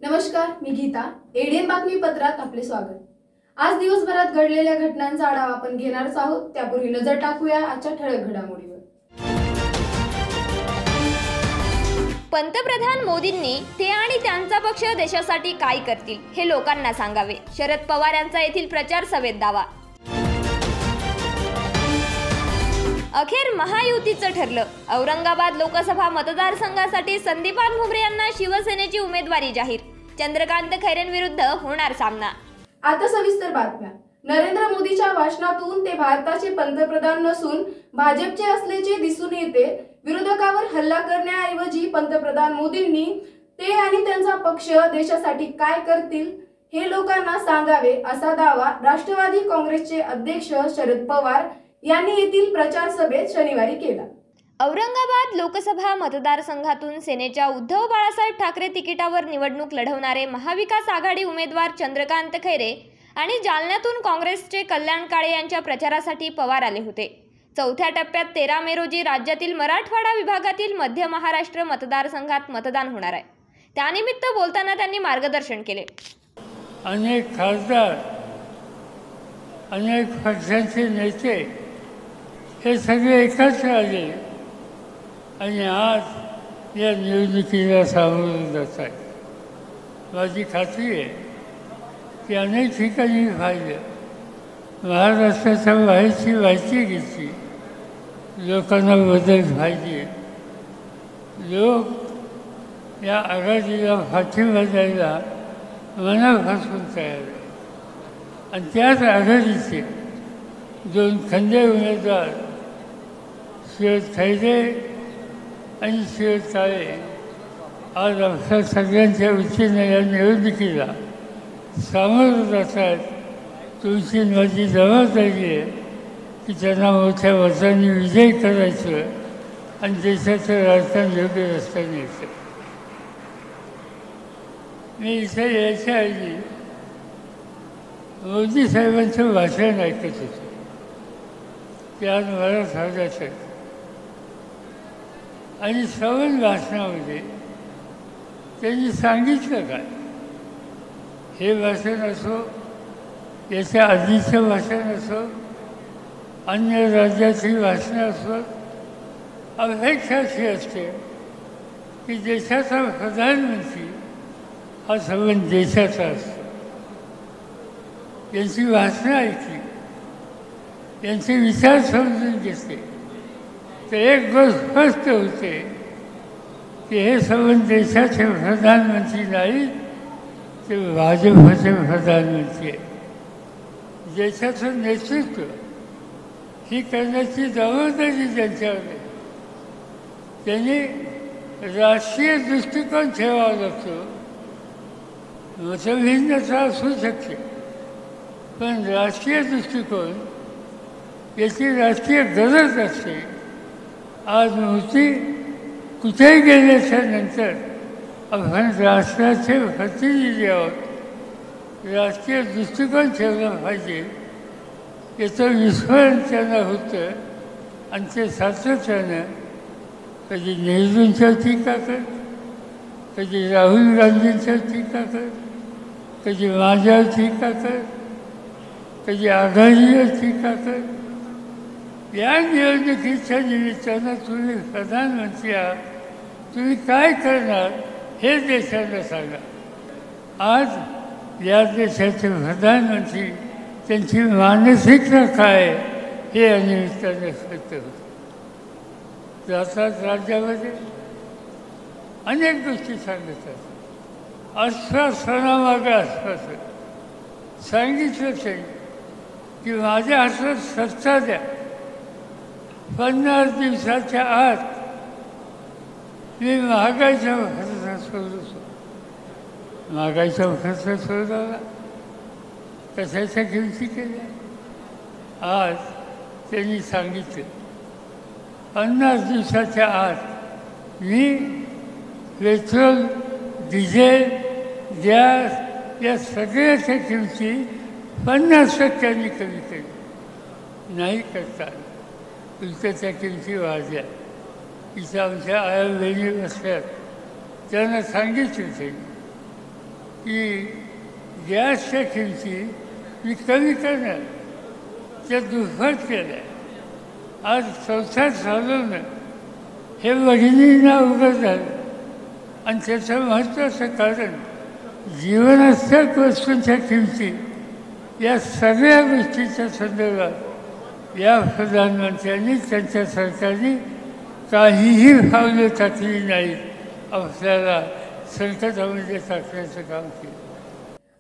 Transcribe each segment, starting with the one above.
नमस्कार, मी गीता. एडीएन बातमीपत्रात आपले स्वागत. आज दिवसभरात घडलेल्या घटनांचा आढावा आपण घेणारच आहोत. त्यापूर्वी नजर टाकूया आजच्या ठळक घडामोडीवर. पंतप्रधान मोदींनी ते आणि त्यांचा पक्ष देशासाठी काय करतील हे लोकांना सांगावे. शरद पवार यांचा येथील प्रचार सभेत दावा. अखेर महायुतीचं ठरलं. औरंगाबाद लोकसभा मतदारसंघासाठी संदीपान भुमरे यांना शिवसेनेची उमेदवारी जाहीर. चंद्रकांत खैरेंविरुद्ध होणार सामना. आता सविस्तर बातम्या. नरेंद्र मोदीच्या भाषणातून ते भारताचे पंतप्रधान नसून भाजपचे असल्याचे दिसून येते. विरोधकावर हल्ला करण्याऐवजी पंतप्रधान मोदींनी ते आणि त्यांचा पक्ष देशासाठी काय करतील हे लोकांना सांगावे, असा दावा राष्ट्रवादी काँग्रेसचे अध्यक्ष शरद पवार यांनी येथील प्रचार सभेत शनिवारी केला. औरंगाबाद लोकसभा मतदारसंघातून सेनेच्या उद्धव बाळासाहेब ठाकरे तिकिटावर निवडणूक लढवणारे महाविकास आघाडी उमेदवार चंद्रकांत खैरे आणि जालन्यातून काँग्रेसचे कल्याण काळे यांच्या प्रचारासाठी पवार आले होते. चौथ्या टप्प्यात 13 मे रोजी राज्यातील मराठवाडा विभागातील मध्य महाराष्ट्र मतदारसंघात मतदान होणार आहे. त्यानिमित्त बोलताना त्यांनी मार्गदर्शन केले. अनेक खासदार, अनेक पक्षांचे नेते हे सगळे एकत्र आले आणि आज या निवडणुकीला सामोरं जात आहे. माझी खात्री आहे की अनेक ठिकाणी पाहिलं, महाराष्ट्राच्या बाहेरची माहिती घेतली, लोकांना बदल पाहिजे. लोक या आघाडीला पाठिंबा द्यायला मनापासून तयार आहे आणि त्याच आघाडीचे 2 खंदे उमेदवार शरद खैरे आणि शरद काळे आज आपल्या सगळ्यांच्या वतीनं या निवडणुकीला सामोरं जात आहेत. तुमची माझी जबाबदारी आहे की त्यांना मोठ्या मतांनी विजयी करायचं आणि देशाचं राजकारण योग्य रस्त्याने यायचं. मी इथे यायच्या आधी मोदी साहेबांचं भाषण ऐकत होतो. ते आज मला सांगायचं आणि सवन भाषणामध्ये त्यांनी सांगितलं काय, हे भाषण असो, याच्या आधीचं भाषण असो, अन्य राज्याची भाषणं असो, अपेक्षा अशी असते की देशाचा प्रधानमंत्री हा संबंध देशाचा असतो. यांची भाषणं ऐकली, यांचे विचार समजून घेतले तर एक गोष्ट स्पष्ट होते की हे संबंध देशाचे प्रधानमंत्री नाही, ते भाजपचे प्रधानमंत्री आहे. देशाचं नेतृत्व ही करण्याची जबाबदारी त्यांच्यावर आहे. त्यांनी राष्ट्रीय दृष्टिकोन ठेवावा लागतो. मतभिन्नता असू शकते, पण राष्ट्रीय दृष्टिकोन याची राष्ट्रीय गरज असते. आज मोदी कुठेही गेल्याच्या नंतर आपण राष्ट्राचे प्रतिनिधी आहोत, राष्ट्रीय दृष्टिकोन ठेवला पाहिजे याचं विस्मरण त्यांना होतं आणि ते सातत्यानं कधी नेहरूंच्या टीका करत, कधी राहुल गांधींच्या टीका करत, कधी माझ्यावर टीका करत, कधी आघाडीवर टीका करत. या निवडणुकीच्या निमित्तानं तुम्ही प्रधानमंत्री आहात, तुम्ही काय करणार हे देशाला सांगा. आज या देशाचे प्रधानमंत्री त्यांची मानसिकता काय हे या निमित्तानं स्पष्ट होतं. जातात राज्यामध्ये अनेक गोष्टी सांगतात. आश्वासनामागे आश्वासन सांगितलं त्यांनी की माझ्या हातात सत्ता द्या, 50 दिवसाच्या आत मी महागाईचा खर्च सोडवतो. महागाईचा खर्च सोडवला, कशाच्या किमती केल्या. आज त्यांनी सांगितलं 50 दिवसाच्या आत मी पेट्रोल, डिझेल, गॅस या सगळ्याच्या किमती 50% कमी केली. नाही करता उलट्याच्या किमती वाढल्या. इथं आमच्या आया बहिणी बसल्यात, त्यांना सांगितलं त्यांनी की गॅसच्या किमती मी कमी करणार, त्या दुप्पट केल्या. आज संसार चालवणं हे भगिनींना उघड झालं. आणि त्याचं महत्त्वाचं कारण जीवनावश्यक वस्तूंच्या किमती या सगळ्या गोष्टींच्या संदर्भात या प्रधानमंत्र्यांनी त्यांच्या सरकारने काहीही पावलं टाकली नाहीत. आपल्याला संकटामध्ये टाकण्याचं काम केलं.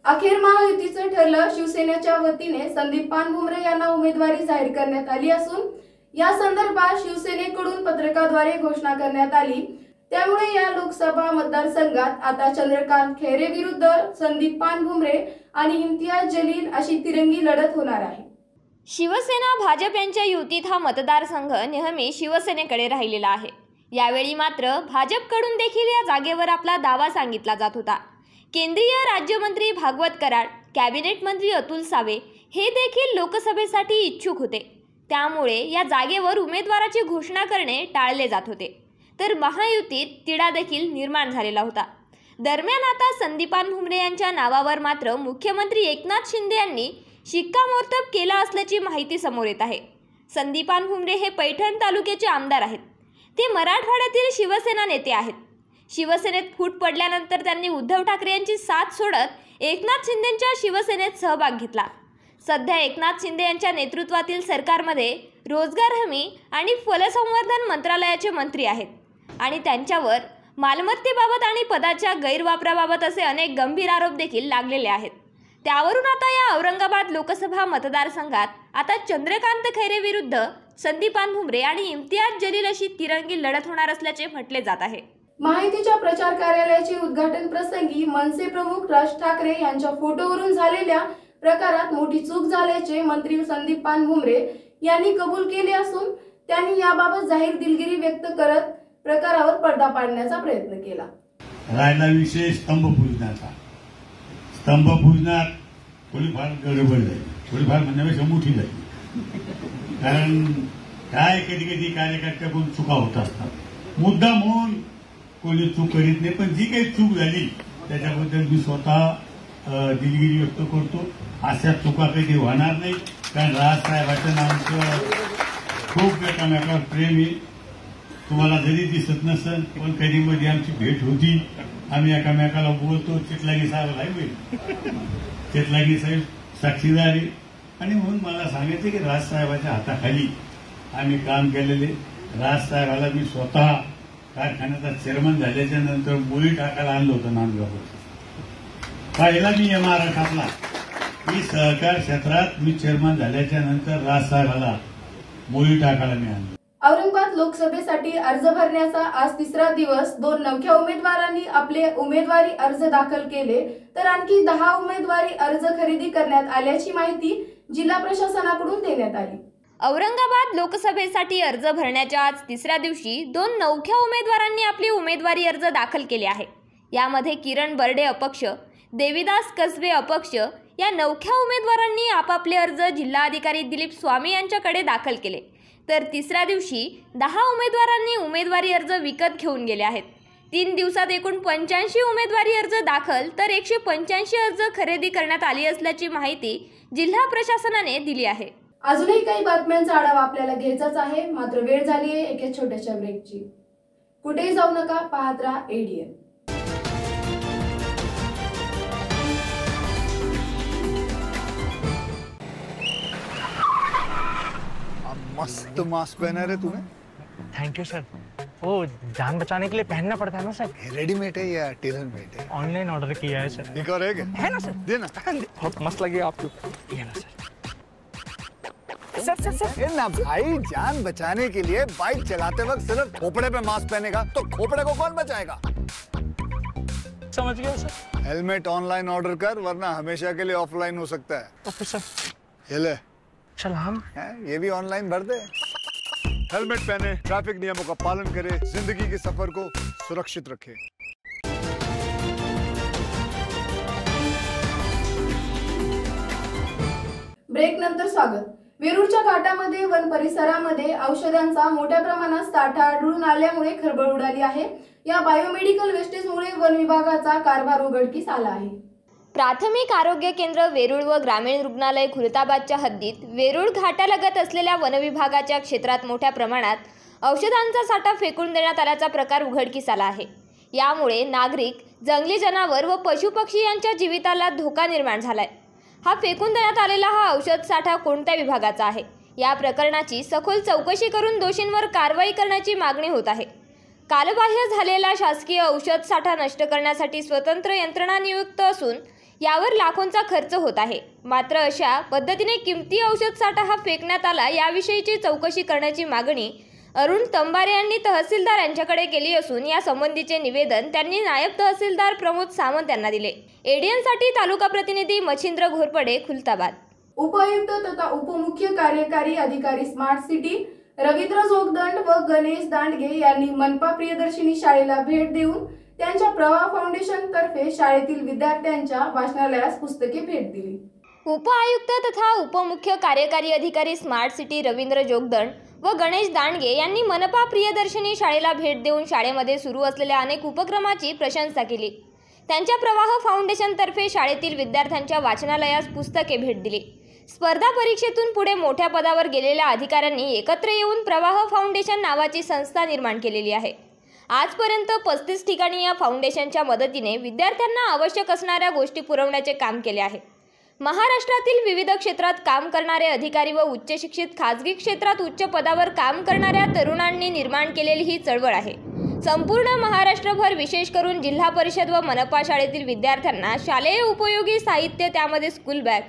अखेर महायुतीचं ठरलं. शिवसेनेच्या वतीने संदीप पानभुमरे यांना उमेदवारी जाहीर करण्यात आली असून या संदर्भात शिवसेनेकडून पत्रकाद्वारे घोषणा करण्यात आली. त्यामुळे या लोकसभा मतदारसंघात आता चंद्रकांत खैरे विरुद्ध संदीप पानभुमरे आणि इम्तियाज जलील अशी तिरंगी लढत होणार आहे. शिवसेना भाजप यांच्या युतीत हा मतदारसंघ नेहमी शिवसेनेकडे राहिलेला आहे. यावेळी मात्र भाजपकडून देखील या जागेवर आपला दावा सांगितला जात होता. केंद्रीय राज्यमंत्री भागवत कराड, कॅबिनेट मंत्री अतुल सावे हे देखील लोकसभेसाठी इच्छुक होते. त्यामुळे या जागेवर उमेदवाराची घोषणा करणे टाळले जात होते. तर महायुतीत तिढा देखील निर्माण झालेला होता. दरम्यान आता संदीप पानभुमरे यांच्या नावावर मात्र मुख्यमंत्री एकनाथ शिंदे यांनी शिक्कामोर्तब केला असल्याची माहिती समोर येत आहे. संदीप पानभुमरे हे पैठण तालुक्याचे आमदार आहेत. ते मराठवाड्यातील शिवसेना नेते आहेत. शिवसेनेत फूट पडल्यानंतर त्यांनी उद्धव ठाकरे यांची साथ सोडत एकनाथ शिंदेंच्या शिवसेनेत सहभाग घेतला. सध्या एकनाथ शिंदे यांच्या नेतृत्वातील सरकारमध्ये रोजगार हमी आणि फलसंवर्धन मंत्रालयाचे मंत्री आहेत आणि त्यांच्यावर मालमत्तेबाबत आणि पदाच्या गैरवापराबाबत असे अनेक गंभीर आरोप देखील लागलेले आहेत. त्यावरून आता या औरंगाबाद लोकसभा मतदारसंघात आता चंद्रकांत खैरे विरुद्ध संदीप पानभुमरे आणि इम्तियाज जलील अशी तिरंगी लढत होणार असल्याचे म्हटले जात आहे. माहितीच्या प्रचार कार्यालयाचे उद्घाटन प्रसंगी मनसे प्रमुख राज ठाकरे यांच्या फोटोवरून झालेल्या प्रकारात मोठी चूक झाल्याचे मंत्री संदीप पानभुमरे यांनी कबूल केले असून त्यांनी याबाबत जाहीर दिलगिरी व्यक्त करत प्रकारावर पडदा पाडण्याचा प्रयत्न केला. राहिला विषय स्तंभपूजनाचा. स्तंभपूजनात थोडीफार गडबड झाली, थोडीफार म्हणण्यापेक्षा मोठी झाली. कारण काय कधी कधी कार्यकर्त्याकडून चुका होत असतात. मुद्दा म्हणून कोणी चूक करीत नाही, पण जी काही चूक झाली त्याच्याबद्दल मी स्वतः दिलगिरी व्यक्त करतो. अशा चुका कधी होणार नाही. कारण राजसाहेबांचं आमचं खूप एकामेकावर प्रेम आहे. तुम्हाला जरी दिसत नसेल पण कधी मध्ये आमची भेट होती. आम्ही एकामेकाला बोलतो. चितलागी साहेब आहे, चितलागी साहेब साक्षीदार आहे. आणि म्हणून मला सांगायचं की राजसाहेबांच्या हाताखाली आम्ही काम केलेले. राजसाहेबाला मी स्वतः कारखान्याचा चेअरमन झाल्याच्या नंतर मुली टाकायला आणलं होतं नांदगाववर. पहिला मी महाराष्ट्रातला मी सहकार क्षेत्रात मी चेअरमन झाल्याच्या नंतर राजसाहेबाला मुली टाकायला मी आणलं. औरंगाबाद लोकसभेसाठी अर्ज भरण्याचा आज तिसरा दिवस. 2 नवख्या उमेदवारांनी आपले उमेदवारी अर्ज दाखल केले तर आणखी 10 उमेदवारी अर्ज खरेदी करण्यात आल्याची माहिती जिल्हा प्रशासनाकडून देण्यात आली. औरंगाबाद लोकसभेसाठी अर्ज भरण्याच्या आज तिसऱ्या दिवशी 2 नवख्या उमेदवारांनी आपली उमेदवारी अर्ज दाखल केले आहे. यामध्ये किरण बर्डे अपक्ष, देविदास कसबे अपक्ष या नवख्या उमेदवारांनी आपापले अर्ज जिल्हाधिकारी दिलीप स्वामी यांच्याकडे दाखल केले. तर तिसऱ्या दिवशी 10 उमेदवारांनी उमेदवारी अर्ज विकत घेऊन गेले आहेत. 3 दिवसात एकूण 85 उमेदवारी अर्ज दाखल तर 185 अर्ज खरेदी करण्यात आली असल्याची माहिती जिल्हा प्रशासनाने दिली आहे. अजूनही काही बातम्यांचा आढावा आपल्याला घ्यायचाच आहे, मात्र वेळ झाली आहे एका छोट्याशा ब्रेकची. कुठेही जाऊ नका, पाहत राहा ADN. मस्त मास्क पहना रे तूने. Thank you sir. वो जान बचाने के लिए पहनना पड़ता है ना सर. रेडीमेड है या टेलर मेड है? ऑनलाइन ऑर्डर किया है सर. एक और है ना सर. देना. बहुत मस्त लगे आपको. ये ना सर. सर ना भाई, जान बचाने के लिए बाइक चलाते वक्त सिर्फ खोपड़े पे मास्क पहनेगा तो खोपड़े को कौन बचाएगा? समझ गया सर. हेलमेट ऑनलाइन ऑर्डर कर, वरना हमेशा के लिए ऑफलाइन हो सकता है. Okay sir. ये ले. चल हम ये भी ऑनलाइन भर दे. हेलमेट पहने, ट्रैफिक नियमों का पालन करे, जिंदगी के सफर को सुरक्षित रखे. ब्रेक नंतर स्वागत. वेरूळच्या घाटामध्ये वन परिसरामध्ये औषधांचा मोठ्या प्रमाणात साठा आढळून आल्यामुळे खळबळ उडाली आहे. या बायोमेडिकल वेस्टेजमुळे वन विभागाचा कारभार उघडकीस आला आहे. प्राथमिक आरोग्य केंद्र वेरूळ व ग्रामीण रुग्णालय खुलताबादच्या हद्दीत वेरूळ घाटालगत असलेल्या वनविभागाच्या क्षेत्रात मोठ्या प्रमाणात औषधांचा साठा फेकून देण्यात आल्याचा प्रकार उघडकीस आला आहे। यामुळे नागरिक, जंगली जनावर व पशुपक्षी यांच्या जीविताला धोका निर्माण झालाय। हा फेकून देण्यात आलेला औषध साठा कोणत्या विभागाचा आहे, या प्रकरणाची सखोल चौकशी करून दोषींवर कारवाई करण्याची मागणी होत आहे। कालबाह्य झालेला शासकीय औषध साठा नष्ट करण्यासाठी स्वतंत्र यंत्रणा नियुक्त असून यावर लाखोंचा खर्च होत आहे। मात्र अशा पद्धतीने किमती औषध साठा हा फेकण्यात आला, याविषयीची चौकशी करण्याची मागणी अरुण तंबारे यांनी तहसीलदार यांच्याकडे केली असून या संबंधीचे निवेदन त्यांनी नायब तहसीलदार प्रमोद सावंत यांना दिले। एडीएनसाठी तालुका प्रतिनिधी मच्छिंद्र घोरपडे, खुलताबाद। उपायुक्त तथा उपमुख्य कार्यकारी अधिकारी स्मार्ट सिटी रवींद्र जोगदंड व गणेश दांडगे यांनी मनपा प्रियदर्शिनी शाळेला भेट देऊन त्यांच्या प्रवाह फाउंडेशन तर्फे शाळेतील विद्यार्थ्यांच्या वाचनालयास पुस्तके भेट दिली। उपआयुक्त तथा उपमुख्य कार्यकारी अधिकारी स्मार्ट सिटी रवींद्र जोगदंड व गणेश दांडगे यांनी मनपा प्रियदर्शिनी शाळेला भेट देऊन शाळेमध्ये सुरू असलेल्या अनेक उपक्रमाची प्रशंसा केली। त्यांच्या प्रवाह फाउंडेशन तर्फे शाळेतील विद्यार्थ्यांच्या वाचनालयास पुस्तके भेट दिली। स्पर्धा परीक्षेतून पुढे मोठ्या पदावर गेलेल्या अधिकाऱ्यांनी एकत्र येऊन प्रवाह फाउंडेशन नावाची संस्था निर्माण केलेली आहे। आजपर्यंत 35 ठिकाणी या फाउंडेशनच्या मदतीने विद्यार्थ्यांना आवश्यक असणाऱ्या गोष्टी पुरवण्याचे काम केले आहे। महाराष्ट्रातील विविध क्षेत्रात काम करणारे अधिकारी व उच्च शिक्षित खाजगी क्षेत्रात उच्च पदावर काम करणाऱ्या तरुणांनी निर्माण केलेली ही चळवळ आहे। संपूर्ण महाराष्ट्रभर विशेष करून जिल्हा परिषद व मनपा शाळेतील विद्यार्थ्यांना शालेय उपयोगी साहित्य, त्यामध्ये स्कूल बॅग,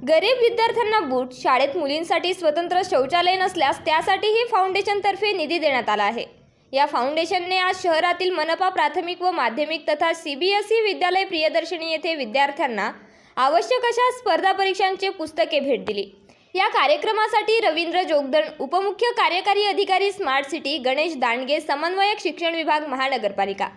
गरीब विद्यार्थ्यांना बूट, शाळेत मुलींसाठी स्वतंत्र शौचालय नसल्यास त्यासाठीही फाउंडेशनतर्फे निधी देण्यात आला आहे। या फाउंडेशनने आज शहरातील मनपा प्राथमिक व माध्यमिक तथा CBSE विद्यालय प्रियदर्शिनी येथे विद्यार्थ्यांना आवश्यक अशा स्पर्धा परीक्षांचे पुस्तके भेट दिली। या कार्यक्रमासाठी रवींद्र जोगदंड, उपमुख्य कार्यकारी अधिकारी स्मार्ट सिटी गणेश दांडगे, समन्वयक शिक्षण विभाग महानगरपालिका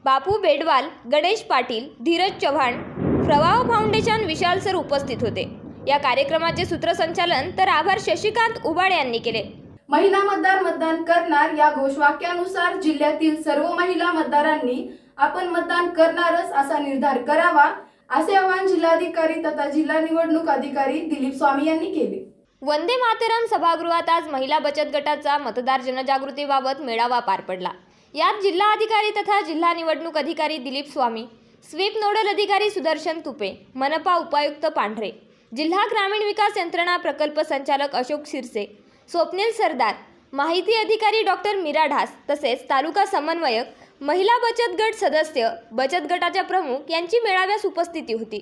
बापू बेडवाल, गणेश पाटील, धीरज चव्हाण, प्रवाह फाउंडेशन विशाल सर उपस्थित होते। या कार्यक्रमाचे सूत्रसंचालन तर आभार शशिकांत उबाळे यांनी केले। महिला मतदार मतदान करणार या घोषवाक्यानुसार जिल्ह्यातील सर्व महिला मतदारांनी आपण मतदान करणारच असा निर्धार करावा, असे आवाहन जिल्हाधिकारी तथा जिल्हा निवडणूक अधिकारी दिलीप स्वामी यांनी केले। वंदे मातरम सभागृहात आज महिला बचत गटाचा मतदार जनजागृतीबाबत मेळावा पार पडला। यात जिल्हा अधिकारी तथा जिल्हा निवडणूक अधिकारी दिलीप स्वामी, स्वीप नोडल अधिकारी सुदर्शन तुपे, मनपा उपायुक्त पांढरे, जिल्हा ग्रामीण विकास यंत्रणा प्रकल्प संचालक अशोक शिरसे, स्वप्नील सरदार, माहिती अधिकारी डॉक्टर मीरा ढास तसेच तालुका समन्वयक, महिला बचत गट सदस्य, बचत गटाच्या प्रमुख यांची मेळाव्यास उपस्थिती होती।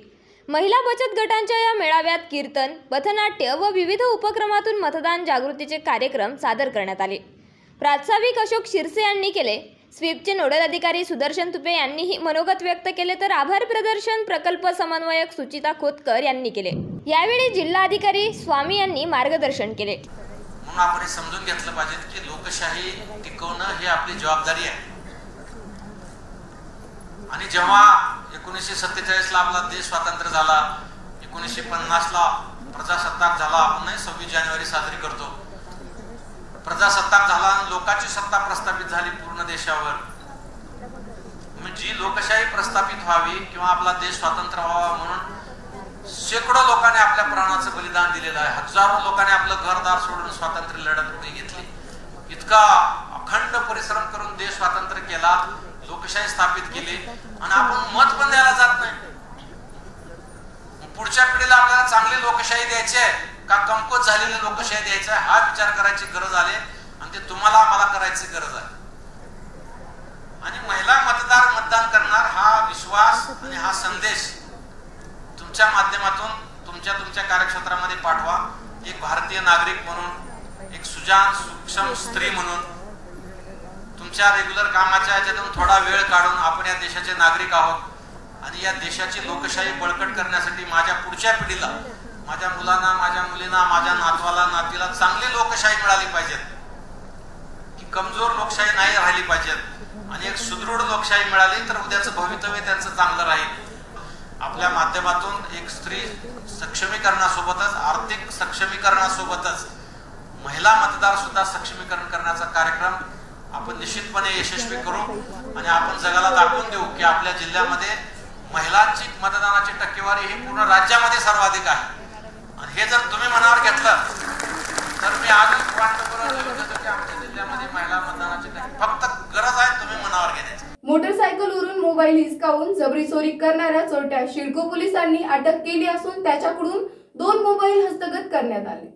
महिला बचत गटांच्या या मेळाव्यात कीर्तन, पथनाट्य व विविध उपक्रमातून मतदान जागृतीचे कार्यक्रम सादर करण्यात आले। प्रास्ताविक अशोक शिरसे यांनी केले। स्वीपचे नोडल अधिकारी सुदर्शन तुपे यांनीही मनोगत व्यक्त केले, तर आभार प्रदर्शन प्रकल्प समन्वयक सुचिता खोतकर यांनी केले। यावेळी जिल्हाधिकारी स्वामी यांनी मार्गदर्शन केले। म्हणून आपण हे समजून घेतलं पाहिजे की लोकशाही टिकवणं ही आपली जबाबदारी आहे। आणि जेव्हा 1947 ला आपला देश स्वातंत्र्य झाला, 1950 ला प्रजासत्ताक झाला, आपण 26 जानेवारी साजरी करतो। प्रजासत्ताक झाला, लोकांची सत्ता प्रस्थापित झाली पूर्ण देशावर। जी लोकशाही प्रस्थापित व्हावी किंवा आपला देश स्वतंत्र व्हावा म्हणून शेकडो लोकांनी आपल्या प्राणाचं बलिदान दिलेलं आहे। हजारो लोकांनी आपलं घरदार सोडून स्वातंत्र्य लढत उभी घेतली। इतका अखंड परिश्रम करून देश स्वातंत्र्य केला, लोकशाही स्थापित केली आणि आपण मत पण द्यायला जात नाही। पुढच्या पिढीला आपल्याला चांगली लोकशाही द्यायची आहे का कमकुवत झालेली लोकशाही द्यायची आहे, हा विचार करायची गरज आहे आणि ते तुम्हाला आम्हाला करायची गरज आहे। आणि महिला मतदार मतदान करणार हा विश्वास आणि हा संदेश तुमच्या माध्यमातून तुमच्या कार्यक्षेत्रामध्ये पाठवा। एक भारतीय नागरिक म्हणून, एक सुजाण सूक्ष्म स्त्री म्हणून तुमच्या रेग्युलर कामाच्या याच्यातून थोडा वेळ काढून आपण या देशाचे नागरिक आहोत आणि या देशाची लोकशाही बळकट करण्यासाठी माझ्या पुढच्या पिढीला, माझ्या मुलांना, माझ्या मुलींना, माझ्या नातवाला, नातीला चांगली लोकशाही मिळाली पाहिजे, की कमजोर लोकशाही नाही राहिली पाहिजे आणि एक सुदृढ लोकशाही मिळाली तर उद्याचं भवितव्य त्यांचं चांगलं राहील। आपल्या माध्यमातून एक स्त्री सक्षमीकरणासोबतच, आर्थिक सक्षमीकरणासोबतच महिला मतदार सुद्धा सक्षमीकरण करण्याचा कार्यक्रम आपण निश्चितपणे यशस्वी करू आणि आपण जगाला दाखवून देऊ की आपल्या जिल्ह्यामध्ये महिलांची मतदानाची टक्केवारी ही पूर्ण राज्यामध्ये सर्वाधिक आहे. आणि हे जर तुम्ही मनावर घेतलं तर मी आज की आमच्या जिल्ह्यामध्ये महिला मतदानाची फक्त गरज आहे तुम्ही मनावर घेण्याची. मोटरसायकलवरून मोबाईल हिसकावून जबरी चोरी करणाऱ्या चोरट्या सिडको पोलिसांनी अटक केली असून त्याच्याकडून 2 मोबाईल हस्तगत करण्यात आले.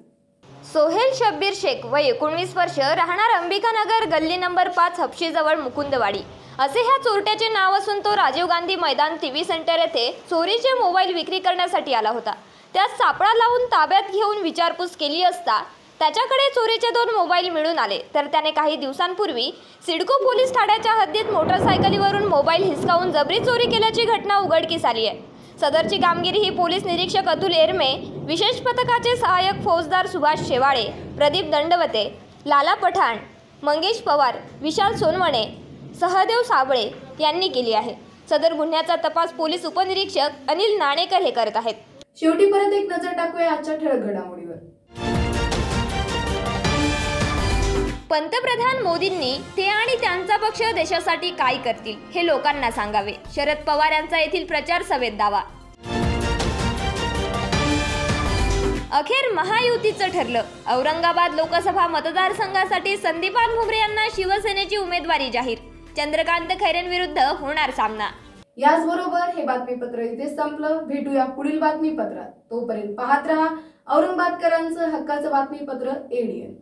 सोहेल शब्बीर शेख वय 19 वर्ष, राहणार अंबिकानगर, गल्ली नंबर 5, हपशीजवळ मुकुंदवाडी असे ह्या चोरट्याचे नाव असून तो राजीव गांधी मैदान टीव्ही सेंटर येथे चोरीचे मोबाईल विक्री करण्यासाठी आला होता. त्यास सापळा लावून ताब्यात घेऊन विचारपूस केली असता त्याच्याकडे चोरीचे 2 मोबाईल मिळून आले. तर त्याने काही दिवसांपूर्वी सिडको पोलीस ठाण्याच्या हद्दीत मोटरसायकलीवरून मोबाईल हिसकावून जबरी चोरी केल्याची घटना उघडकीस आली आहे. सदरची कामगिरी ही पोलीस निरीक्षक अतुल एरमे, विशेष पथकाचे सहाय्यक फौजदार सुभाष शेवाळे, प्रदीप दंडवते, लाला पठाण, मंगेश पवार, विशाल सोनवणे, सहदेव साबळे यांनी केली आहे. सदर गुन्ह्याचा तपास पोलीस उपनिरीक्षक अनिल नाणेकर हे करत आहेत. शेवटी परत एक नजर टाकूया आजच्या ठळक घडामोडीवर. पंतप्रधान मोदींनी ते आणि त्यांचा पक्ष देशासाठी काय करतील हे लोकांना सांगावे, शरद पवार यांचा येथील प्रचार सभेत दावा. अखेर महायुतीचं ठरलं. औरंगाबाद लोकसभा मतदारसंघासाठी संदीपान भुमरे यांना शिवसेनेची उमेदवारी जाहीर. चंद्रकांत खैरेंविरुद्ध होणार सामना. याचबरोबर हे बातमीपत्र इथे संपलं. भेटूया पुढील बातमीपत्रात. तोपर्यंत पाहत रहा औरंगाबादकरांचं हक्काचं बातमीपत्र ADN.